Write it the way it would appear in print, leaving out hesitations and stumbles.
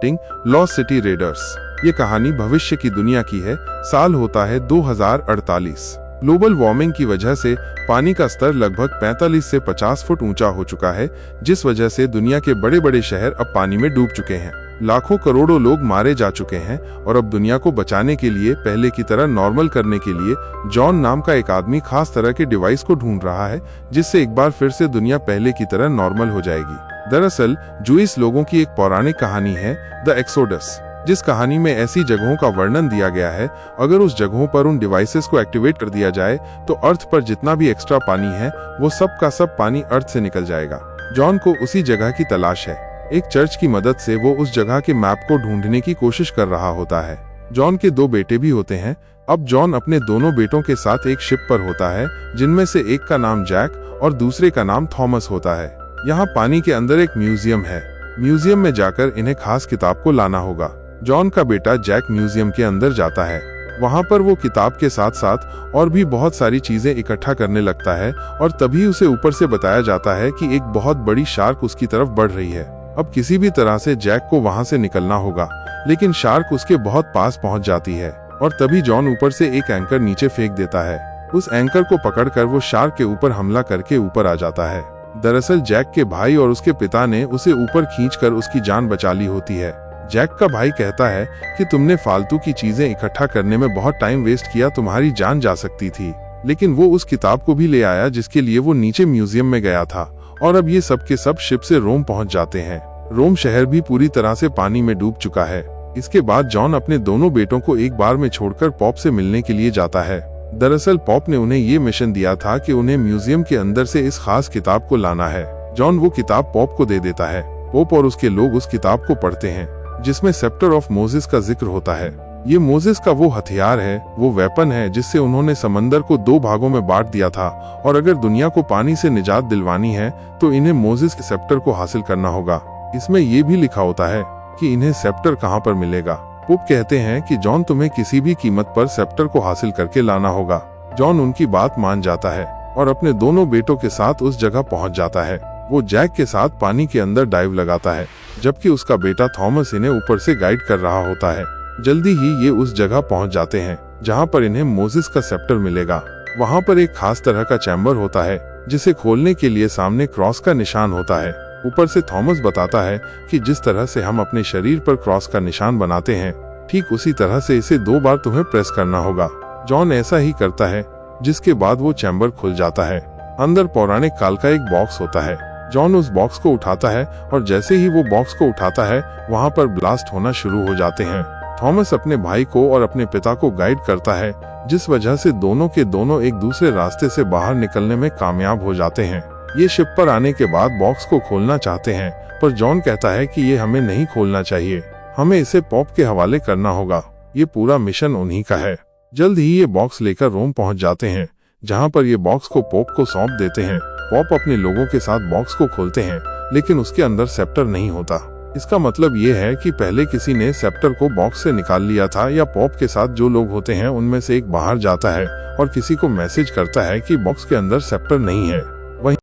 Hunting lost city readers. ये कहानी भविष्य की दुनिया की है। साल होता है 2048। ग्लोबल वार्मिंग की वजह से पानी का स्तर लगभग 45 से 50 फुट ऊंचा हो चुका है, जिस वजह से दुनिया के बड़े बड़े शहर अब पानी में डूब चुके हैं। लाखों करोड़ों लोग मारे जा चुके हैं और अब दुनिया को बचाने के लिए, पहले की तरह नॉर्मल करने के लिए जॉन नाम का एक आदमी खास तरह के डिवाइस को ढूंढ रहा है, जिससे एक बार फिर से दुनिया पहले की तरह नॉर्मल हो जाएगी। दरअसल जूइश लोगों की एक पौराणिक कहानी है द एक्सोडस, जिस कहानी में ऐसी जगहों का वर्णन दिया गया है, अगर उस जगहों पर उन डिवाइसेस को एक्टिवेट कर दिया जाए तो अर्थ पर जितना भी एक्स्ट्रा पानी है वो सब का सब पानी अर्थ से निकल जाएगा। जॉन को उसी जगह की तलाश है। एक चर्च की मदद से वो उस जगह के मैप को ढूंढने की कोशिश कर रहा होता है। जॉन के 2 बेटे भी होते हैं। अब जॉन अपने दोनों बेटों के साथ एक शिप पर होता है, जिनमें से एक का नाम जैक और दूसरे का नाम थॉमस होता है। यहाँ पानी के अंदर एक म्यूजियम है। म्यूजियम में जाकर इन्हें खास किताब को लाना होगा। जॉन का बेटा जैक म्यूजियम के अंदर जाता है। वहाँ पर वो किताब के साथ साथ और भी बहुत सारी चीजें इकट्ठा करने लगता है और तभी उसे ऊपर से बताया जाता है कि एक बहुत बड़ी शार्क उसकी तरफ बढ़ रही है। अब किसी भी तरह से जैक को वहाँ से निकलना होगा, लेकिन शार्क उसके बहुत पास पहुँच जाती है और तभी जॉन ऊपर से एक एंकर नीचे फेंक देता है। उस एंकर को पकड़कर वो शार्क के ऊपर हमला करके ऊपर आ जाता है। दरअसल जैक के भाई और उसके पिता ने उसे ऊपर खींचकर उसकी जान बचा ली होती है। जैक का भाई कहता है कि तुमने फालतू की चीजें इकट्ठा करने में बहुत टाइम वेस्ट किया, तुम्हारी जान जा सकती थी। लेकिन वो उस किताब को भी ले आया जिसके लिए वो नीचे म्यूजियम में गया था और अब ये सब के सब शिप से रोम पहुंच जाते हैं। रोम शहर भी पूरी तरह से पानी में डूब चुका है। इसके बाद जॉन अपने दोनों बेटों को एक बार में छोड़कर पॉप से मिलने के लिए जाता है। दरअसल पॉप ने उन्हें ये मिशन दिया था कि उन्हें म्यूजियम के अंदर से इस खास किताब को लाना है। जॉन वो किताब पॉप को दे देता है। पॉप और उसके लोग उस किताब को पढ़ते हैं, जिसमें सेप्टर ऑफ मोसेस का जिक्र होता है। ये मोसेस का वो हथियार है, वो वेपन है जिससे उन्होंने समंदर को 2 भागों में बांट दिया था और अगर दुनिया को पानी से निजात दिलवानी है तो इन्हें मोसेस के सेप्टर को हासिल करना होगा। इसमें ये भी लिखा होता है कि इन्हें सेप्टर कहाँ पर मिलेगा। पोप कहते हैं कि जॉन तुम्हें किसी भी कीमत पर सेप्टर को हासिल करके लाना होगा। जॉन उनकी बात मान जाता है और अपने दोनों बेटों के साथ उस जगह पहुंच जाता है। वो जैक के साथ पानी के अंदर डाइव लगाता है, जबकि उसका बेटा थॉमस इन्हें ऊपर से गाइड कर रहा होता है। जल्दी ही ये उस जगह पहुंच जाते हैं जहां पर इन्हें मोसेस का सेप्टर मिलेगा। वहां पर एक खास तरह का चैम्बर होता है, जिसे खोलने के लिए सामने क्रॉस का निशान होता है। ऊपर से थॉमस बताता है कि जिस तरह से हम अपने शरीर पर क्रॉस का निशान बनाते हैं, ठीक उसी तरह से इसे 2 बार तुम्हें प्रेस करना होगा। जॉन ऐसा ही करता है, जिसके बाद वो चैम्बर खुल जाता है। अंदर पौराणिक काल का एक बॉक्स होता है। जॉन उस बॉक्स को उठाता है और जैसे ही वो बॉक्स को उठाता है, वहाँ पर ब्लास्ट होना शुरू हो जाते हैं। थॉमस अपने भाई को और अपने पिता को गाइड करता है, जिस वजह से दोनों के दोनों एक दूसरे रास्ते से बाहर निकलने में कामयाब हो जाते हैं। ये शिप पर आने के बाद बॉक्स को खोलना चाहते हैं, पर जॉन कहता है कि ये हमें नहीं खोलना चाहिए, हमें इसे पॉप के हवाले करना होगा। ये पूरा मिशन उन्हीं का है। जल्द ही ये बॉक्स लेकर रोम पहुंच जाते हैं, जहां पर ये बॉक्स को पॉप को सौंप देते हैं। पॉप अपने लोगों के साथ बॉक्स को खोलते हैं, लेकिन उसके अंदर सेप्टर नहीं होता। इसका मतलब ये है कि पहले किसी ने सेप्टर को बॉक्स से निकाल लिया था, या पॉप के साथ जो लोग होते हैं उनमें से एक बाहर जाता है और किसी को मैसेज करता है कि बॉक्स के अंदर सेप्टर नहीं है।